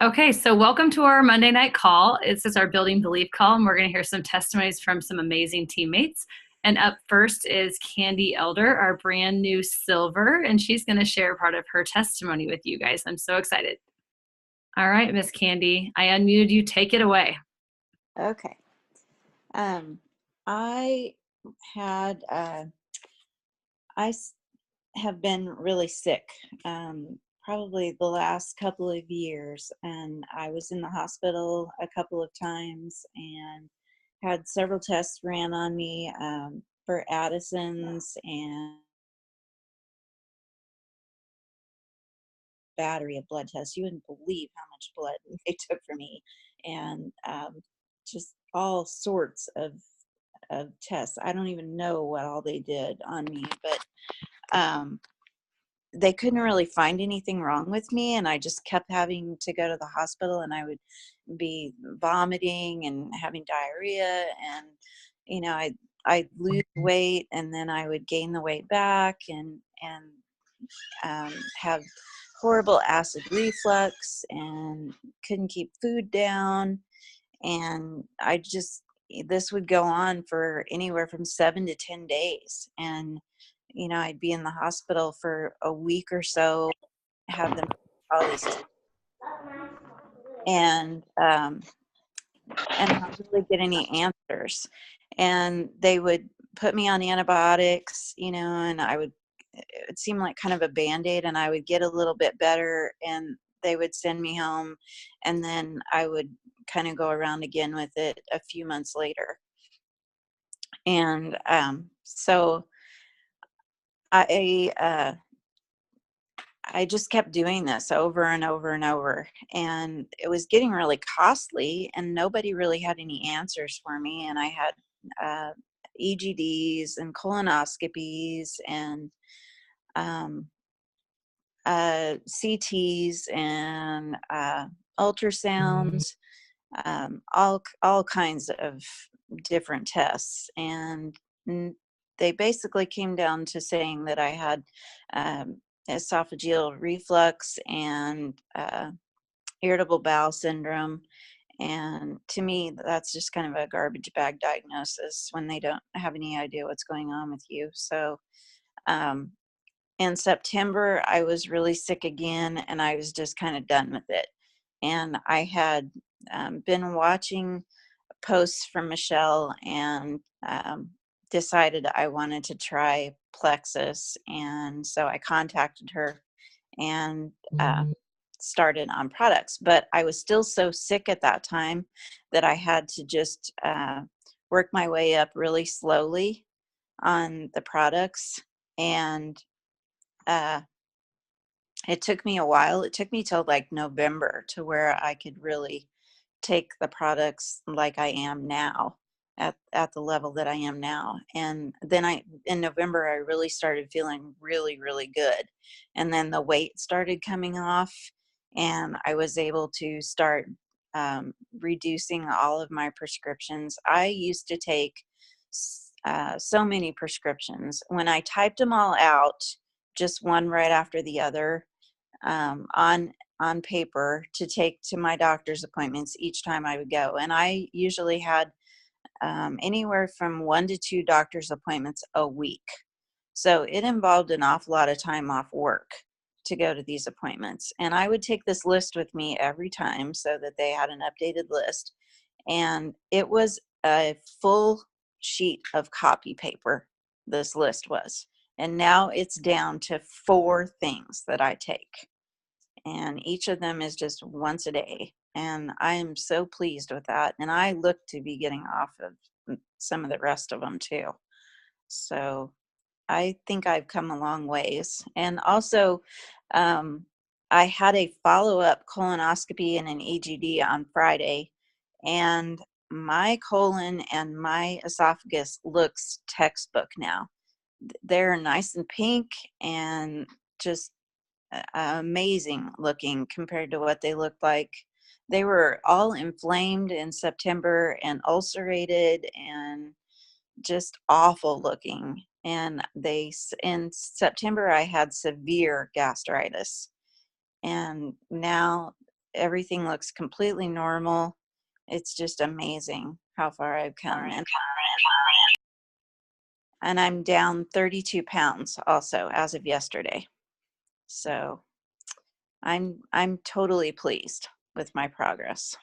Okay, so welcome to our Monday night call. This is our Building Belief call, and we're going to hear some testimonies from some amazing teammates. And up first is Candy Elder, our brand new Silver, and she's going to share part of her testimony with you guys. I'm so excited. All right, Miss Candy, I unmuted you. Take it away. Okay. I had, have been really sick, probably the last couple of years, and I was in the hospital a couple of times and had several tests ran on me, for Addison's and battery of blood tests. You wouldn't believe how much blood they took from me, and just all sorts of tests. I don't even know what all they did on me, but um, they couldn't really find anything wrong with me, and I just kept having to go to the hospital, and I would be vomiting and having diarrhea, and I'd lose weight, and then I would gain the weight back, and have horrible acid reflux, and couldn't keep food down, and this would go on for anywhere from 7 to 10 days, and I'd be in the hospital for a week or so, have them all these and not really get any answers, and they would put me on antibiotics, and it seemed like kind of a band-aid, and I would get a little bit better, and they would send me home, and then I would kind of go around again with it a few months later. And so I I just kept doing this over and over and over, and it was getting really costly, and nobody really had any answers for me. And I had uh, EGDs and colonoscopies and um, CTs and ultrasounds, all kinds of different tests, and they basically came down to saying that I had esophageal reflux and irritable bowel syndrome. And to me, that's just kind of a garbage bag diagnosis when they don't have any idea what's going on with you. So um, in September, I was really sick again, and I was just kind of done with it. And I had been watching posts from Michelle, and decided I wanted to try Plexus. And so I contacted her and started on products. But I was still so sick at that time that I had to just work my way up really slowly on the products. And uh, it took me a while. It took me till like November to where I could really take the products like I am now, at the level that I am now. And then in November, I really started feeling really, really good. And then the weight started coming off, and I was able to start reducing all of my prescriptions. I used to take so many prescriptions. When I typed them all out, just one right after the other, on paper to take to my doctor's appointments each time I would go. And I usually had anywhere from 1 to 2 doctor's appointments a week. So it involved an awful lot of time off work to go to these appointments. And I would take this list with me every time so that they had an updated list. And it was a full sheet of copy paper, this list was. And now it's down to 4 things that I take, and each of them is just once a day, and I am so pleased with that, and I look to be getting off of some of the rest of them too. So I think I've come a long ways. And also, um, I had a follow-up colonoscopy and an EGD on Friday, and my colon and my esophagus looks textbook now. They're nice and pink and just amazing looking compared to what they looked like. They were all inflamed in September and ulcerated and just awful looking. And in September, I had severe gastritis. And now everything looks completely normal. It's just amazing how far I've come. And I'm down 32 pounds also as of yesterday. So I'm totally pleased with my progress.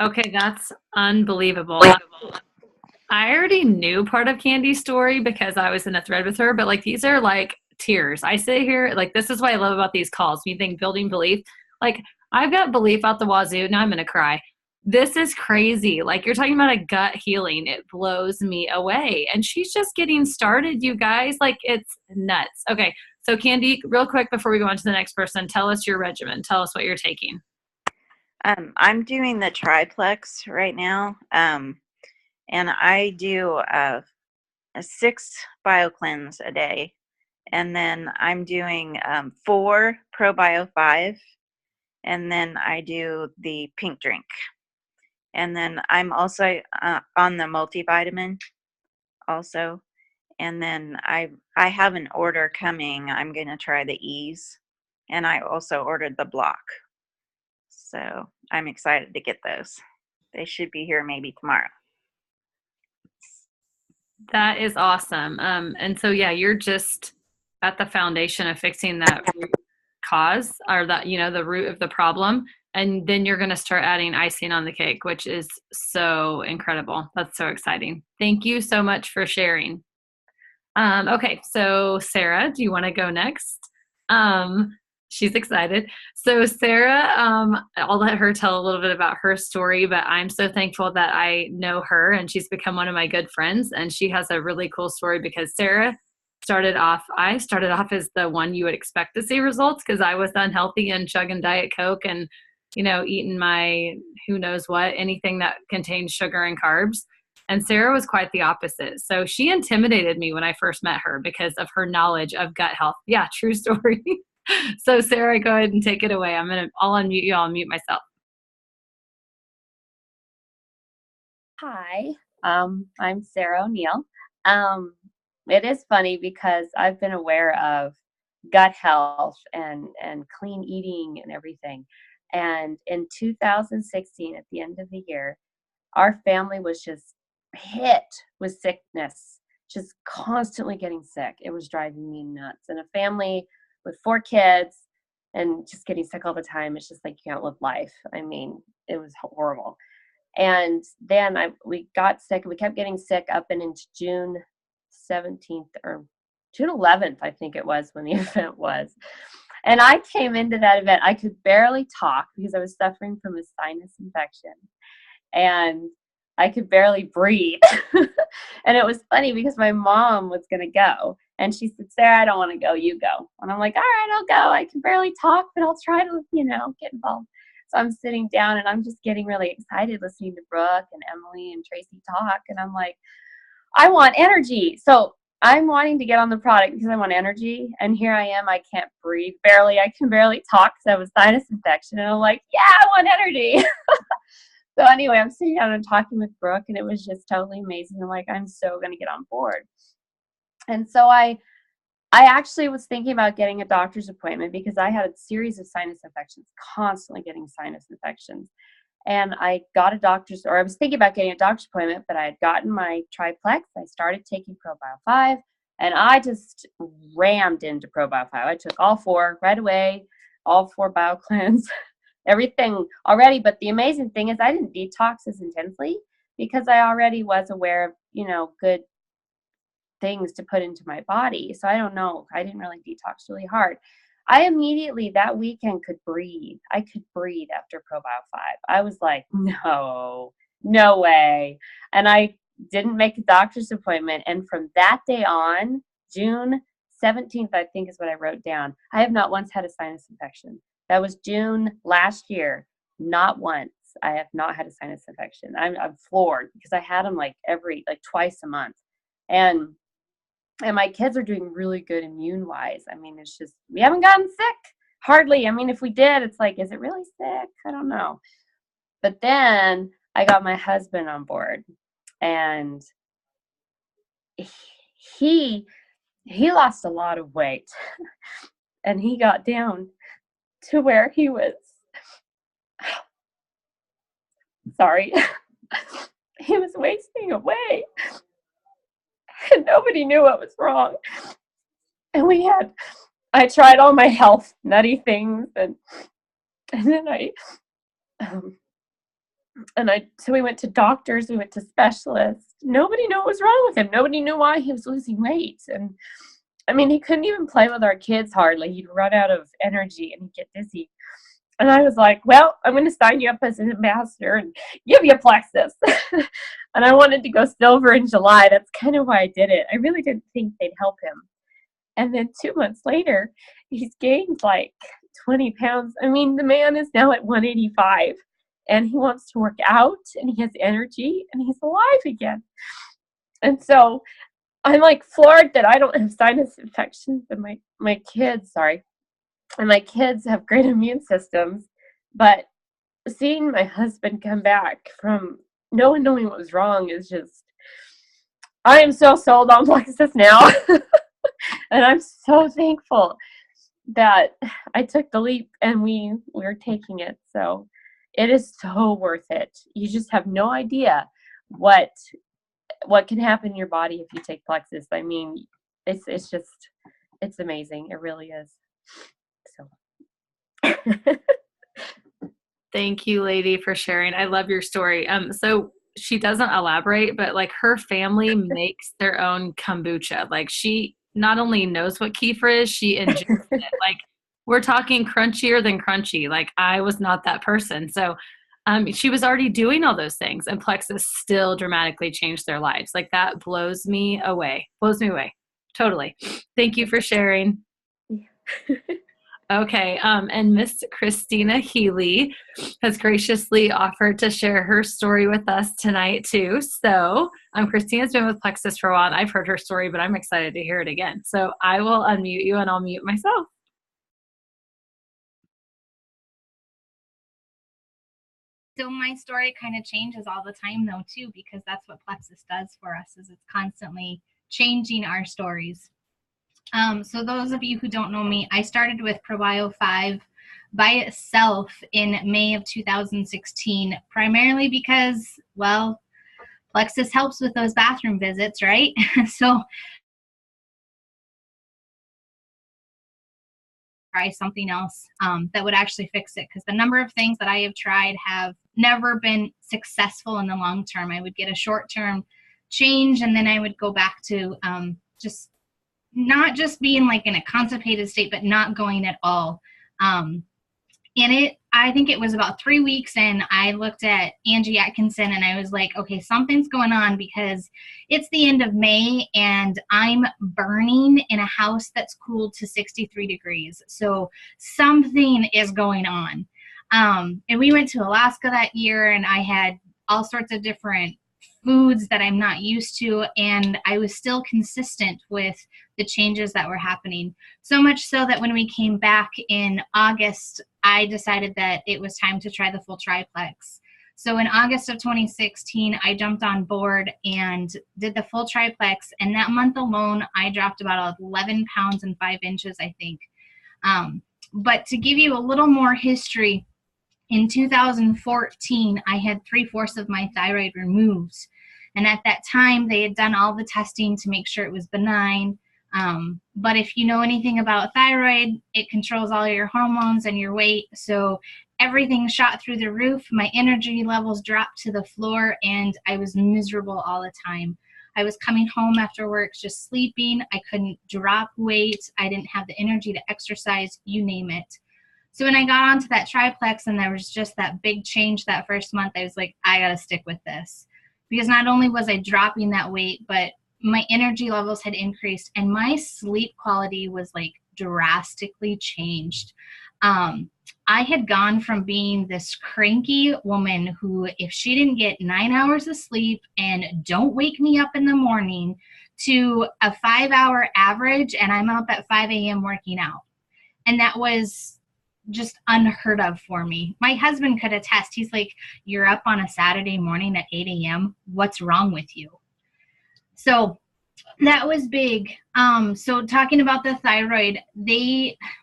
Okay, that's unbelievable. I already knew part of Candy's story because I was in a thread with her, but like these are like tears. I sit here, like, this is what I love about these calls. You think building belief, like, I've got belief out the wazoo. Now I'm going to cry. This is crazy. Like, you're talking about a gut healing. It blows me away. And she's just getting started, you guys. Like, it's nuts. Okay. So, Candy, real quick before we go on to the next person, tell us your regimen. Tell us what you're taking. I'm doing the triplex right now. And I do a 6 BioCleanse a day. And then I'm doing 4 ProBio 5. And then I do the pink drink. And then I'm also on the multivitamin also. And then I have an order coming. I'm going to try the Ease. And I also ordered the Block. So I'm excited to get those. They should be here maybe tomorrow. That is awesome. And so, yeah, you're just at the foundation of fixing that root cause, or that, the root of the problem. And then you're going to start adding icing on the cake, which is so incredible. That's so exciting. Thank you so much for sharing. Okay, so Sarah, do you want to go next? She's excited. So Sarah, I'll let her tell a little bit about her story, but I'm so thankful that I know her and she's become one of my good friends. And she has a really cool story because Sarah I started off as the one you would expect to see results because I was unhealthy and chugging Diet Coke and, eating my who knows what, anything that contains sugar and carbs. And Sarah was quite the opposite. So she intimidated me when I first met her because of her knowledge of gut health. Yeah, true story. So Sarah, go ahead and take it away. I'll unmute you. I'll mute myself. Hi, I'm Sarah O'Neill. It is funny because I've been aware of gut health and clean eating and everything. And in 2016, at the end of the year, our family was just hit with sickness, just constantly getting sick. It was driving me nuts. And a family with 4 kids and just getting sick all the time, it's just like you can't live life. I mean, it was horrible. And then we got sick. We kept getting sick up and into June 17th or June 11th, I think it was, when the event was. And I came into that event. I could barely talk because I was suffering from a sinus infection. And I could barely breathe. And it was funny because my mom was going to go. And she said, Sarah, I don't want to go. You go. And I'm like, all right, I'll go. I can barely talk, but I'll try to, get involved. So I'm sitting down and I'm just getting really excited listening to Brooke and Emily and Tracy talk. And I'm like, I want energy. So I'm wanting to get on the product because I want energy. And here I am. I can't breathe barely. I can barely talk because I have a sinus infection. And I'm like, yeah, I want energy. So anyway, I'm sitting down and talking with Brooke, and it was just totally amazing. I'm like, I'm so going to get on board. And so I actually was thinking about getting a doctor's appointment because I had a series of sinus infections, constantly getting sinus infections. And I was thinking about getting a doctor's appointment, but I had gotten my triplex. I started taking ProBio 5, and I just rammed into ProBio 5. I took all 4 right away, all 4 BioCleanse, everything already. But the amazing thing is I didn't detox as intensely because I already was aware of, good things to put into my body. So I don't know. I didn't really detox really hard. I immediately that weekend could breathe. I could breathe after ProBio 5. I was like, no way. And I didn't make a doctor's appointment. And from that day on, June 17th, I think is what I wrote down. I have not once had a sinus infection. That was June last year. Not once. I have not had a sinus infection. I'm floored because I had them like twice a month. And my kids are doing really good immune wise. I mean, it's just, we haven't gotten sick hardly. I mean, if we did, it's like, is it really sick? I don't know. But then I got my husband on board, and he lost a lot of weight and he got down to where he was, sorry, he was wasting away, and nobody knew what was wrong. And I tried all my health nutty things, and then so we went to doctors, we went to specialists. Nobody knew what was wrong with him. Nobody knew why he was losing weight. And I mean, he couldn't even play with our kids hardly. He'd run out of energy and he'd get dizzy. And I was like, well, I'm going to sign you up as an ambassador and give you Plexus. And I wanted to go silver in July. That's kind of why I did it. I really didn't think they'd help him. And then 2 months later, he's gained like 20 pounds. I mean, the man is now at 185. And he wants to work out, and he has energy, and he's alive again. And so I'm like floored that I don't have sinus infections, and my kids have great immune systems. But seeing my husband come back from no one knowing what was wrong is just, I am so sold on Plexus now. And I'm so thankful that I took the leap and we're taking it. So it is so worth it. You just have no idea what can happen in your body if you take Plexus. I mean, it's amazing. It really is. So Thank you, lady, for sharing. I love your story. So she doesn't elaborate, but like her family makes their own kombucha. Like she not only knows what kefir is, she ingests it. Like we're talking crunchier than crunchy. Like I was not that person. So she was already doing all those things, and Plexus still dramatically changed their lives. Like that blows me away. Totally. Thank you for sharing. Okay. And Miss Christina Healy has graciously offered to share her story with us tonight too. So Christina's been with Plexus for a while, and I've heard her story, but I'm excited to hear it again. So I will unmute you and I'll mute myself. So my story kind of changes all the time though too, because that's what Plexus does for us, is it's constantly changing our stories. So those of you who don't know me, I started with ProBio 5 by itself in May of 2016, primarily because, well, Plexus helps with those bathroom visits, right? So try something else that would actually fix it, because the number of things that I have tried have never been successful in the long term. I would get a short-term change, and then I would go back to just not just being like in a constipated state, but not going at all. I think it was about 3 weeks in, I looked at Angie Atkinson and I was like, okay, something's going on, because it's the end of May and I'm burning in a house that's cooled to 63 degrees. So something is going on. And we went to Alaska that year, and I had all sorts of different foods that I'm not used to, and I was still consistent with the changes that were happening. So much so that when we came back in August, I decided that it was time to try the full triplex. So in August of 2016, I jumped on board and did the full triplex, and that month alone, I dropped about 11 pounds and 5 inches, I think. But to give you a little more history, in 2014, I had 3/4 of my thyroid removed. And at that time, they had done all the testing to make sure it was benign. But if you know anything about thyroid, it controls all your hormones and your weight. So everything shot through the roof. My energy levels dropped to the floor, and I was miserable all the time. I was coming home after work just sleeping. I couldn't drop weight. I didn't have the energy to exercise, you name it. So when I got onto that triplex and there was just that big change that first month, I was like, I got to stick with this. Because not only was I dropping that weight, but my energy levels had increased and my sleep quality was like drastically changed. I had gone from being this cranky woman who, if she didn't get 9 hours of sleep and don't wake me up in the morning, to a 5-hour average, and I'm up at 5 a.m. working out. And that was just unheard of for me. My husband could attest. He's like, you're up on a Saturday morning at 8 a.m. What's wrong with you? So That was big. So talking about the thyroid,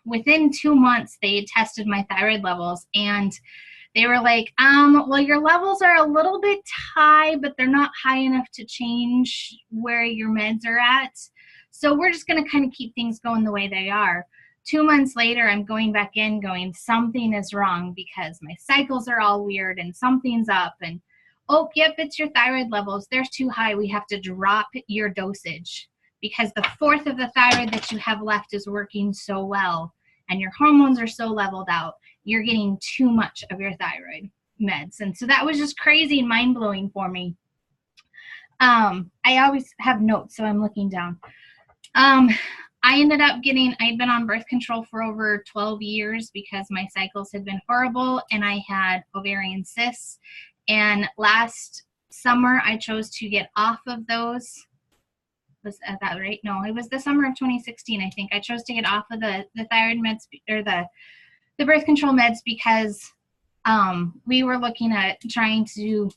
within 2 months, they tested my thyroid levels, and they were like, well, your levels are a little bit high, but they're not high enough to change where your meds are at. So we're just going to kind of keep things going the way they are. 2 months later, I'm going back in going, something is wrong because my cycles are all weird and something's up. And, oh, yep, it's your thyroid levels. They're too high. We have to drop your dosage because the fourth of the thyroid that you have left is working so well and your hormones are so leveled out. You're getting too much of your thyroid meds. And so that was just crazy and mind-blowing for me. I always have notes, so I'm looking down. I ended up I'd been on birth control for over 12 years because my cycles had been horrible and I had ovarian cysts. And last summer, I chose to get off of those. Was that right? No, it was the summer of 2016, I think. I chose to get off of the thyroid meds, or the birth control meds, because we were looking at trying to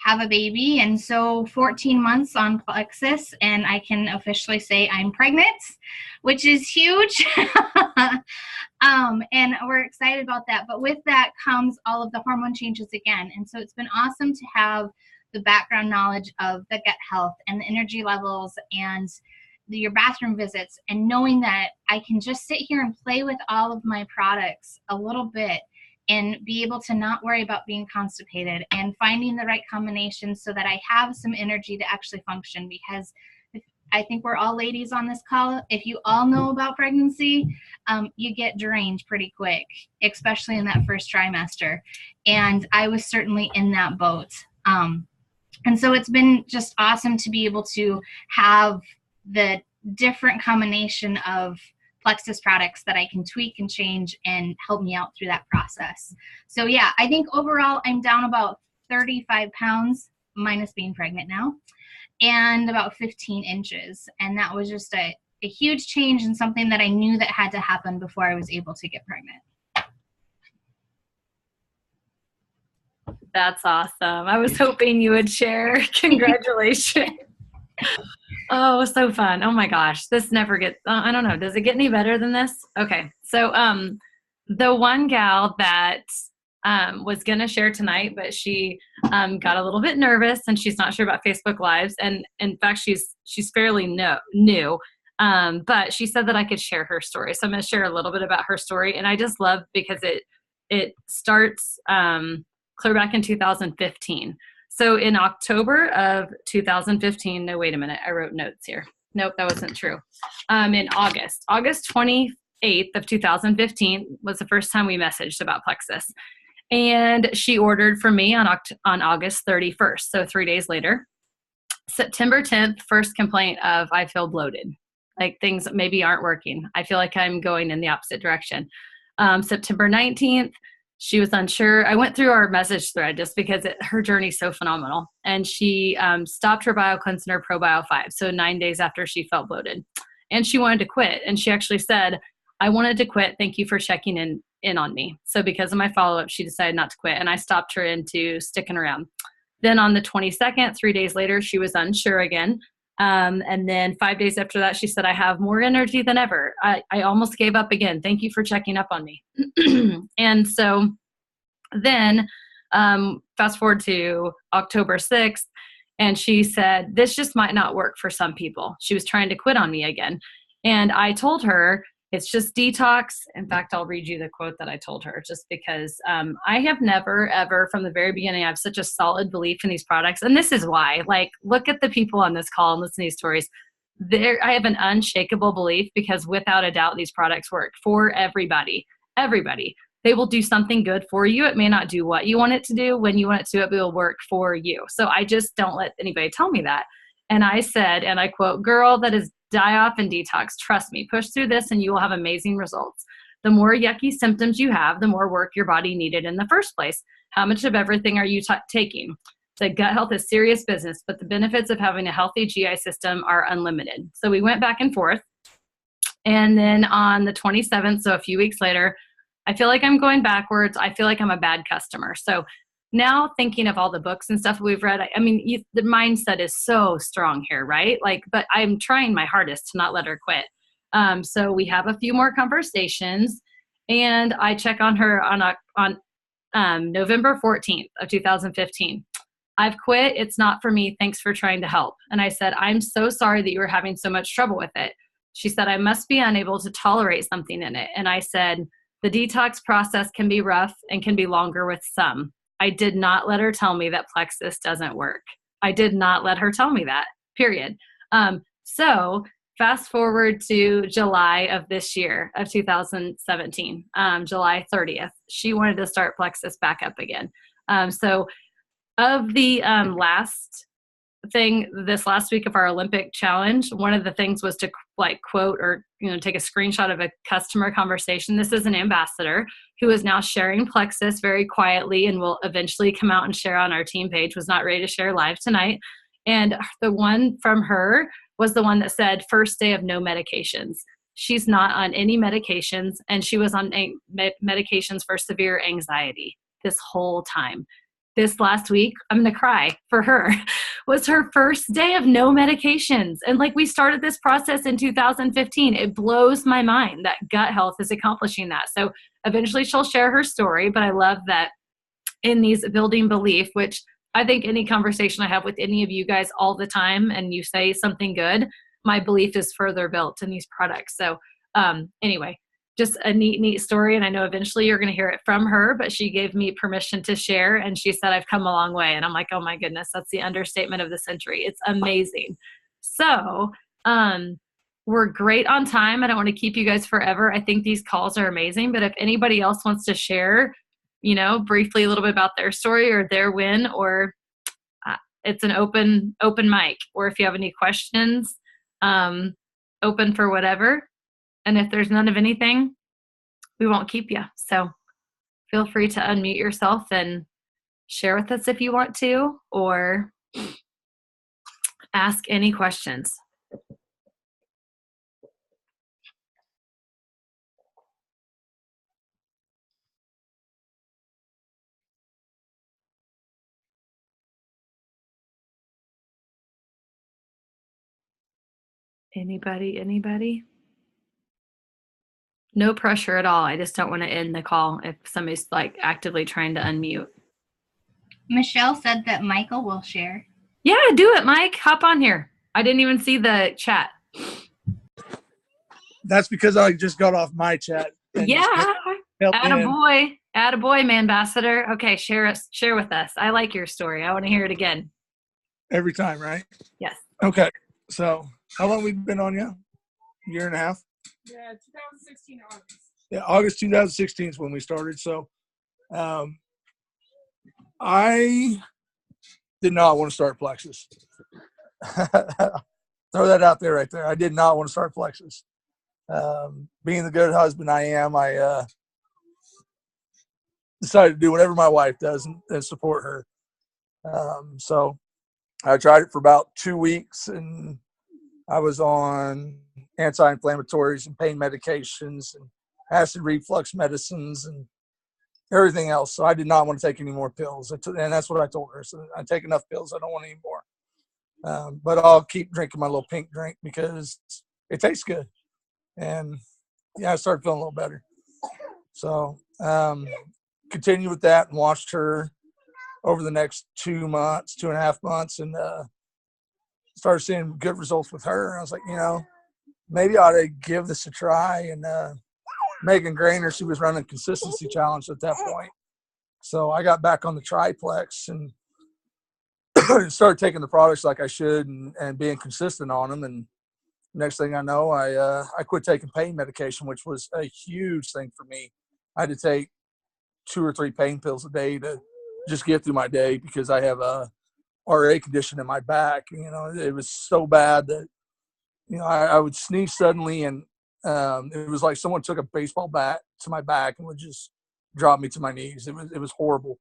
have a baby. And so 14 months on Plexus, and I can officially say I'm pregnant, which is huge. And we're excited about that. But with that comes all of the hormone changes again. And so it's been awesome to have the background knowledge of the gut health and the energy levels and your bathroom visits, and knowing that I can just sit here and play with all of my products a little bit and be able to not worry about being constipated and finding the right combination so that I have some energy to actually function. Because I think we're all ladies on this call. If you all know about pregnancy, you get drained pretty quick, especially in that first trimester. And I was certainly in that boat. And so it's been just awesome to be able to have the different combination of Plexus products that I can tweak and change and help me out through that process. So yeah, I think overall I'm down about 35 pounds, minus being pregnant now, and about 15 inches. And that was just a huge change and something that I knew that had to happen before I was able to get pregnant. That's awesome. I was hoping you would share. Congratulations. Oh, so fun. Oh my gosh. This never gets, I don't know. Does it get any better than this? Okay. So, the one gal that, was going to share tonight, but she, got a little bit nervous and she's not sure about Facebook Lives. And in fact, she's fairly new. But she said that I could share her story. So I'm going to share a little bit about her story. And I just love because it starts, clear back in 2015. So in October of 2015, no, wait a minute, I wrote notes here. Nope, that wasn't true. In August 28th of 2015 was the first time we messaged about Plexus. And she ordered from me on August 31st, so 3 days later. September 10th, first complaint of I feel bloated, like things maybe aren't working. I feel like I'm going in the opposite direction. September 19th, she was unsure. I went through our message thread just because her journey is so phenomenal. And she stopped her BioCleanse and her ProBio 5, so 9 days after she felt bloated. And she wanted to quit. And she actually said, I wanted to quit. Thank you for checking in on me. So because of my follow-up, she decided not to quit. And I stopped her into sticking around. Then on the 22nd, 3 days later, she was unsure again. And then 5 days after that, she said, I have more energy than ever. I almost gave up again. Thank you for checking up on me. And so then fast forward to October 6th, and she said, this just might not work for some people. She was trying to quit on me again. And I told her, it's just detox. In fact, I'll read you the quote that I told her, just because I have never, ever, from the very beginning, I have such a solid belief in these products. And this is why, like, look at the people on this call and listen to these stories. I have an unshakable belief because without a doubt, these products work for everybody. Everybody. They will do something good for you. It may not do what you want it to do when you want it to, it will work for you. So I just don't let anybody tell me that. And I said, and I quote, girl, that is die off and detox. Trust me, push through this and you will have amazing results. The more yucky symptoms you have, the more work your body needed in the first place. How much of everything are you taking? The gut health is serious business, but the benefits of having a healthy GI system are unlimited. So we went back and forth. And then on the 27th, so a few weeks later, I feel like I'm going backwards. I feel like I'm a bad customer. So now thinking of all the books and stuff we've read, I mean, the mindset is so strong here, right? Like, but I'm trying my hardest to not let her quit. So we have a few more conversations, and I check on her on November 14th of 2015. I've quit. It's not for me. Thanks for trying to help. And I said, I'm so sorry that you were having so much trouble with it. She said, I must be unable to tolerate something in it. And I said, the detox process can be rough and can be longer with some. I did not let her tell me that Plexus doesn't work. I did not let her tell me that, period. So fast forward to July of this year, of 2017, July 30th, she wanted to start Plexus back up again. So of the last thing, this last week of our Olympic challenge, one of the things was to like quote or, you know, take a screenshot of a customer conversation. This is an ambassador who is now sharing Plexus very quietly and will eventually come out and share on our team page, was not ready to share live tonight. And the one from her was the one that said, first day of no medications. She's not on any medications, and she was on medications for severe anxiety this whole time. This last week, I'm going to cry for her, was her first day of no medications. And like, we started this process in 2015. It blows my mind that gut health is accomplishing that. So eventually she'll share her story, but I love that in these building belief, which I think any conversation I have with any of you guys all the time and you say something good, my belief is further built in these products. So anyway, just a neat story. And I know eventually you're going to hear it from her, but she gave me permission to share. And she said, I've come a long way. And I'm like, oh my goodness, that's the understatement of the century. It's amazing. So we're great on time. I don't want to keep you guys forever. I think these calls are amazing, but if anybody else wants to share, you know, briefly a little bit about their story or their win, or it's an open mic, or if you have any questions, open for whatever. And if there's none of anything, we won't keep you. So feel free to unmute yourself and share with us if you want to, or ask any questions. Anybody? No pressure at all. I just don't want to end the call if somebody's like actively trying to unmute. Michelle said that Michael will share. Yeah, do it, Mike. Hop on here. I didn't even see the chat. That's because I just got off my chat. Yeah. Attaboy, Manbassador. Okay, share with us. I like your story. I want to hear it again. Every time, right? Yes. Okay. So how long have we been on you? Year and a half? Yeah, 2016 August. Yeah, August 2016 is when we started. So I did not want to start Plexus. Throw that out there right there. I did not want to start Plexus. Being the good husband I am, I decided to do whatever my wife does and support her. So I tried it for about 2 weeks, and I was on anti-inflammatories and pain medications and acid reflux medicines and everything else. So I did not want to take any more pills. And that's what I told her. So I take enough pills. I don't want any more. But I'll keep drinking my little pink drink because it tastes good. And yeah, I started feeling a little better. So continued with that and watched her over the next 2.5 months, and started seeing good results with her. And I was like, you know, maybe I ought to give this a try. And Megan Grainer, she was running Consistency Challenge at that point. So I got back on the triplex and started taking the products like I should and being consistent on them. And next thing I know, I quit taking pain medication, which was a huge thing for me. I had to take 2 or 3 pain pills a day to just get through my day because I have a RA condition in my back. You know, it was so bad that, you know, I would sneeze suddenly, and it was like someone took a baseball bat to my back and would just drop me to my knees. It was horrible.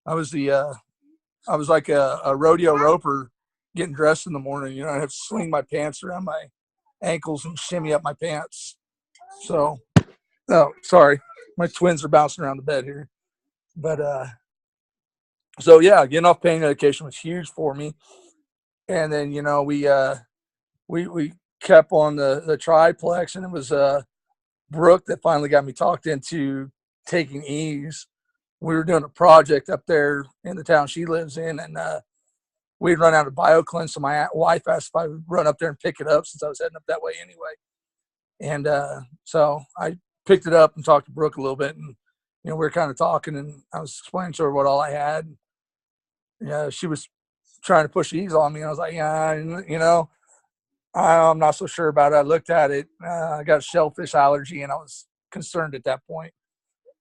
I was like a rodeo roper getting dressed in the morning. You know, I'd have to sling my pants around my ankles and shimmy up my pants. So, oh, sorry, my twins are bouncing around the bed here. But So yeah, getting off pain medication was huge for me. And then, you know, we kept on the triplex, and it was Brooke that finally got me talked into taking Ease. We were doing a project up there in the town she lives in, and we'd run out of BioCleanse, so my wife asked if I would run up there and pick it up since I was heading up that way anyway. And so I picked it up and talked to Brooke a little bit, and you know, we were kind of talking, and I was explaining to her what all I had. Yeah, she was trying to push Ease on me, and I was like, yeah, you know, I'm not so sure about it. I looked at it. I got a shellfish allergy, and I was concerned at that point.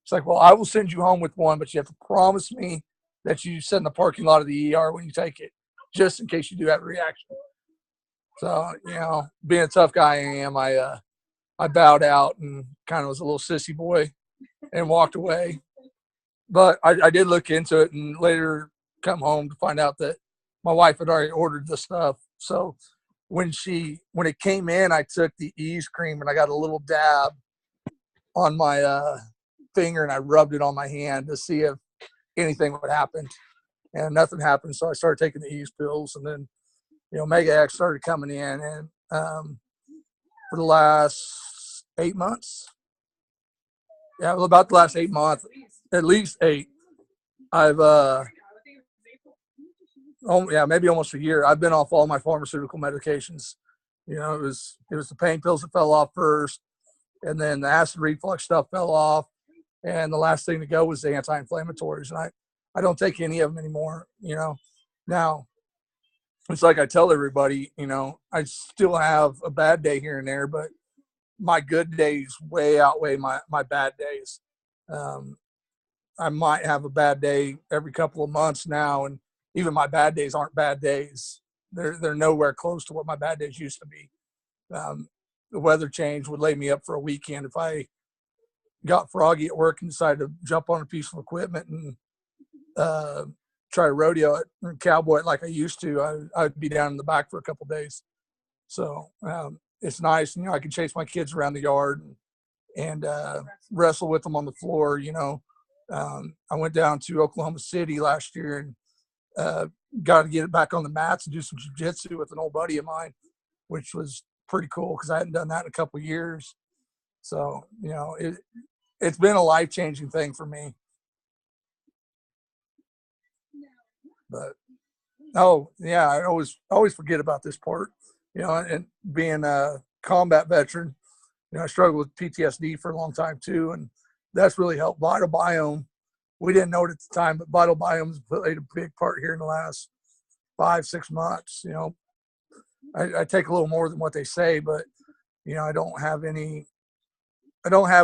It's like, well, I will send you home with one, but you have to promise me that you sit in the parking lot of the ER when you take it, just in case you do have a reaction. So, you know, being a tough guy I am, I bowed out and kind of was a little sissy boy and walked away. But I did look into it, and later come home to find out that my wife had already ordered the stuff. So when it came in, I took the Ease cream and I got a little dab on my finger, and I rubbed it on my hand to see if anything would happen, and nothing happened. So I started taking the Ease pills, and then, you know, Mega X started coming in, and for the last 8 months, yeah, well, about the last 8 months, at least 8, I've maybe almost a year, I've been off all my pharmaceutical medications. You know, it was the pain pills that fell off first, and then the acid reflux stuff fell off, and the last thing to go was the anti-inflammatories. And I don't take any of them anymore. You know, now it's like I tell everybody, you know, I still have a bad day here and there, but my good days way outweigh my bad days. I might have a bad day every couple of months now, and even my bad days aren't bad days. They're nowhere close to what my bad days used to be. The weather change would lay me up for a weekend if I got froggy at work and decided to jump on a piece of equipment and try to rodeo it and cowboy it like I used to. I'd be down in the back for a couple of days. So it's nice, you know, I can chase my kids around the yard and wrestle with them on the floor. You know, I went down to Oklahoma City last year and got to get it back on the mats and do some jiu-jitsu with an old buddy of mine, which was pretty cool because I hadn't done that in a couple of years. So, you know, it's been a life-changing thing for me. But oh yeah, I always forget about this part. You know, and being a combat veteran, you know, I struggled with PTSD for a long time too, and that's really helped. Vital Biome, we didn't know it at the time, but Vital Biome's played a big part here in the last 5-6 months. You know, I take a little more than what they say, but you know, I don't have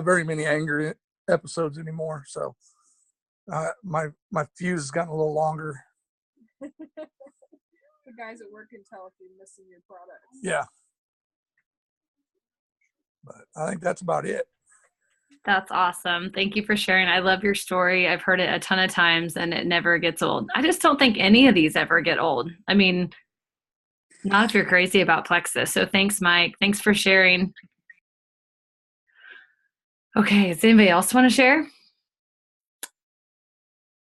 very many anger episodes anymore. So my fuse has gotten a little longer. The guys at work can tell if you're missing your products. Yeah. But I think that's about it. That's awesome. Thank you for sharing. I love your story. I've heard it a ton of times and it never gets old. I just don't think any of these ever get old. I mean, not if you're crazy about Plexus. So thanks, Mike. Thanks for sharing. Okay, does anybody else want to share?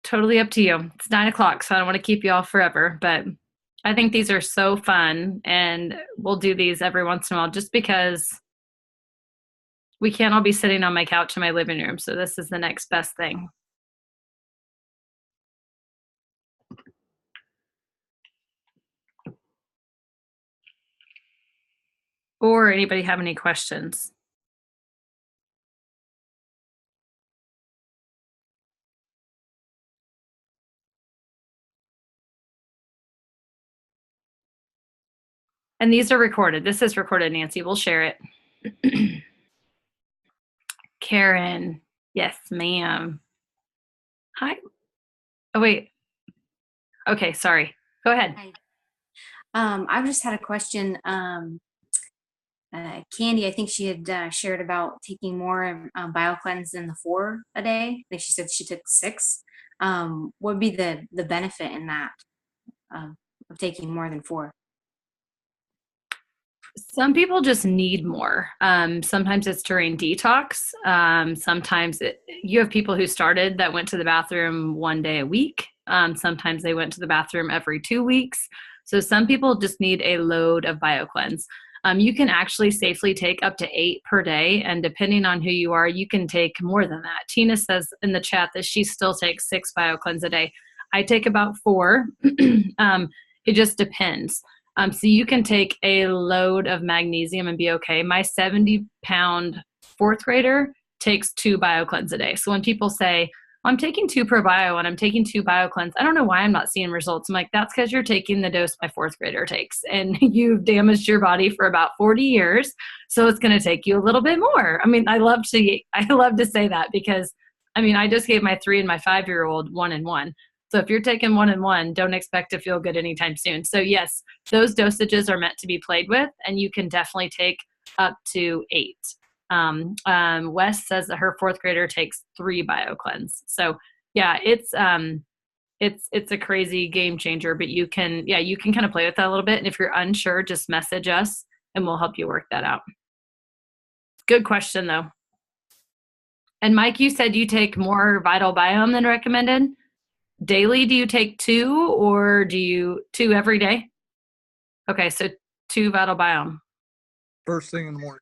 Totally up to you. It's 9 o'clock, so I don't want to keep you all forever, but I think these are so fun, and we'll do these every once in a while just because we can't all be sitting on my couch in my living room, so this is the next best thing. Or anybody have any questions? And these are recorded. This is recorded, Nancy. We'll share it. Karen. Yes, ma'am. Hi. Oh, wait. Okay, sorry. Go ahead. Hi. I just had a question. Candy, I think she had shared about taking more BioCleanse than the 4 a day. I think she said she took 6. What would be the benefit in that of taking more than 4? Some people just need more. Sometimes it's during detox. Sometimes you have people who started that went to the bathroom 1 day a week. Sometimes they went to the bathroom every 2 weeks. So some people just need a load of BioCleanse. You can actually safely take up to 8 per day, and depending on who you are, you can take more than that. Tina says in the chat that she still takes 6 BioCleanse a day. I take about 4. It just depends. So you can take a load of magnesium and be okay. My 70-pound fourth grader takes 2 BioCleanse a day. So when people say, I'm taking 2 ProBio and I'm taking 2 BioCleanse, I don't know why I'm not seeing results. I'm like, that's because you're taking the dose my fourth grader takes, and you've damaged your body for about 40 years. So it's going to take you a little bit more. I mean, I love to say that because, I mean, I just gave my 3 and my 5-year-old 1 and 1. So if you're taking 1 and 1, don't expect to feel good anytime soon. So yes, those dosages are meant to be played with, and you can definitely take up to 8. Wes says that her fourth grader takes 3 BioCleanse. So yeah, it's a crazy game changer, but you can kind of play with that a little bit. And if you're unsure, just message us and we'll help you work that out. Good question though. And Mike, you said you take more Vital Biome than recommended. Daily, do you take 2 or do you 2 every day? Okay, so 2 Vital Biome. First thing in the morning.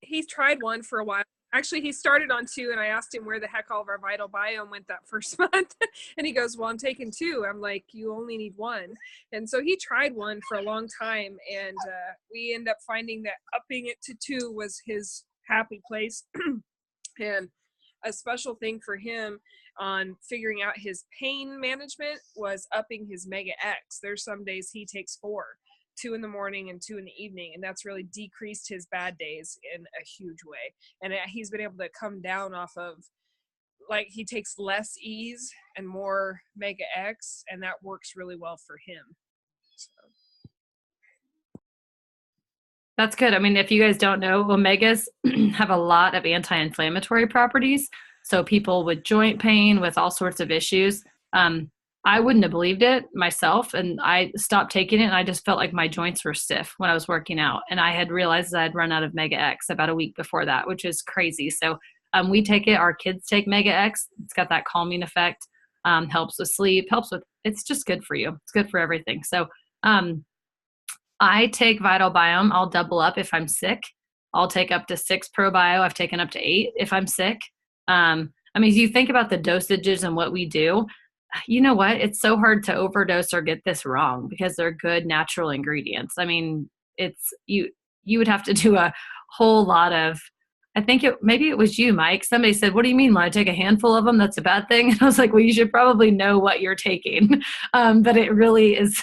He's tried one for a while. Actually, he started on 2, and I asked him where the heck all of our Vital Biome went that first month. And he goes, well, I'm taking 2. I'm like, you only need 1. And so he tried 1 for a long time, and we end up finding that upping it to 2 was his happy place. And a special thing for him on figuring out his pain management was upping his Mega X. There's some days he takes 4, 2 in the morning and 2 in the evening, and that's really decreased his bad days in a huge way. And he's been able to come down off of, like, he takes less Ease and more Mega X, and that works really well for him. So. That's good. I mean, if you guys don't know, omegas have a lot of anti-inflammatory properties. So people with joint pain, with all sorts of issues, I wouldn't have believed it myself. And I stopped taking it, and I just felt like my joints were stiff when I was working out. And I had realized that I'd run out of Mega X about a week before that, which is crazy. So we take it. Our kids take Mega X. It's got that calming effect, helps with sleep, it's just good for you. It's good for everything. So I take Vital Biome. I'll double up if I'm sick. I'll take up to 6 ProBio. I've taken up to 8 if I'm sick. I mean, if you think about the dosages and what we do, you know what? It's so hard to overdose or get this wrong because they're good natural ingredients. I mean, it's you would have to do a whole lot of, I think maybe it was you, Mike. Somebody said, what do you mean when I take a handful of them, that's a bad thing? And I was like, well, you should probably know what you're taking. But it really is.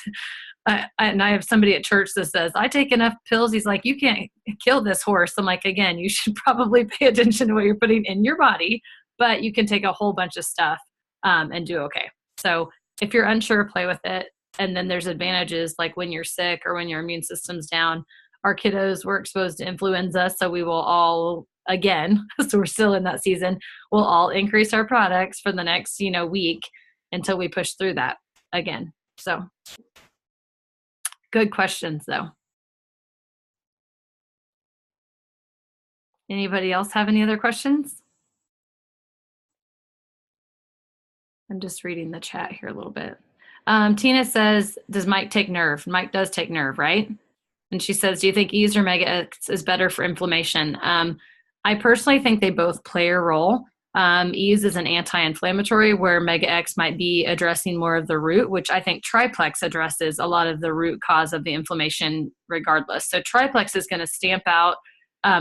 And I have somebody at church that says, I take enough pills. He's like, you can't kill this horse. I'm like, again, you should probably pay attention to what you're putting in your body, but you can take a whole bunch of stuff and do okay. So if you're unsure, play with it. And then there's advantages like when you're sick or when your immune system's down. Our kiddos were exposed to influenza, so we will all, again, so we're still in that season, we'll all increase our products for the next, week until we push through that again. So good questions, though. Anybody else have any other questions? I'm just reading the chat here a little bit. Tina says, does Mike take Nerve? Mike does take Nerve, right? And she says, do you think Ease or Mega X is better for inflammation? I personally think they both play a role. Ease is an anti-inflammatory, where Mega X might be addressing more of the root, which I think Triplex addresses a lot of the root cause of the inflammation regardless. So Triplex is going to stamp out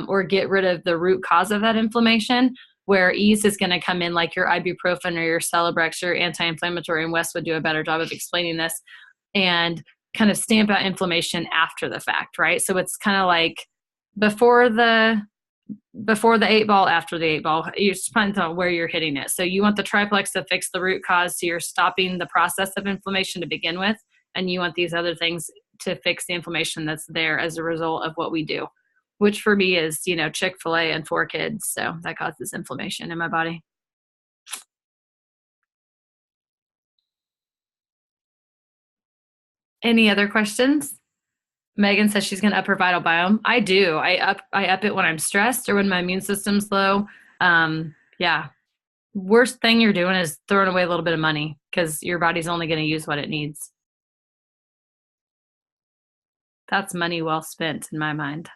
or get rid of the root cause of that inflammation, where Ease is going to come in like your ibuprofen or your Celebrex, your anti-inflammatory, and Wes would do a better job of explaining this, and kind of stamp out inflammation after the fact, right? So it's kind of like before the 8 ball, after the 8 ball. It just depends on where you're hitting it. So you want the Triplex to fix the root cause, so you're stopping the process of inflammation to begin with, and you want these other things to fix the inflammation that's there as a result of what we do, which for me is, Chick-fil-A and 4 kids. So that causes inflammation in my body. Any other questions? Megan says she's gonna up her vital biome. I do. I up it when I'm stressed or when my immune system's low. Yeah. Worst thing you're doing is throwing away a little bit of money because your body's only gonna use what it needs. That's money well spent in my mind.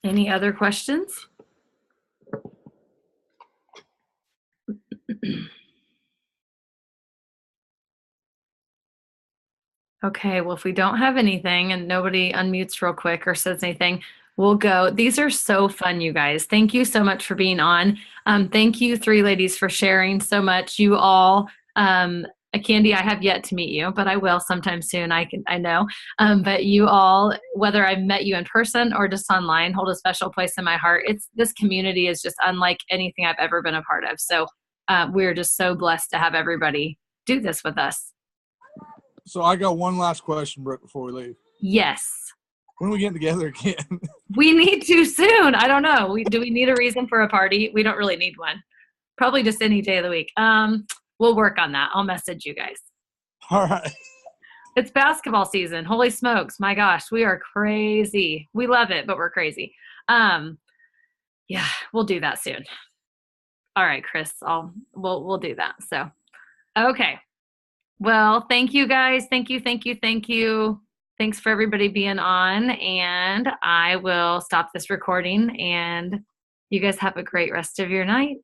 Any other questions? Okay, well, if we don't have anything and nobody unmutes real quick or says anything, we'll go. These are so fun, you guys. Thank you so much for being on. Thank you, three ladies, for sharing so much. You all, Candy, I have yet to meet you, but I will sometime soon. I know. But you all, whether I've met you in person or just online, hold a special place in my heart. This community is just unlike anything I've ever been a part of. So we're just so blessed to have everybody do this with us. So I got one last question, Brooke, before we leave. Yes. When are we getting together again? We need to soon. I don't know. Do we need a reason for a party? We don't really need one. Probably just any day of the week. We'll work on that. I'll message you guys. All right. It's basketball season. Holy smokes. My gosh, we are crazy. We love it, but we're crazy. Yeah, we'll do that soon. All right, Chris, we'll do that. So, okay. Well, thank you guys. Thank you. Thanks for everybody being on, and I will stop this recording, and you guys have a great rest of your night.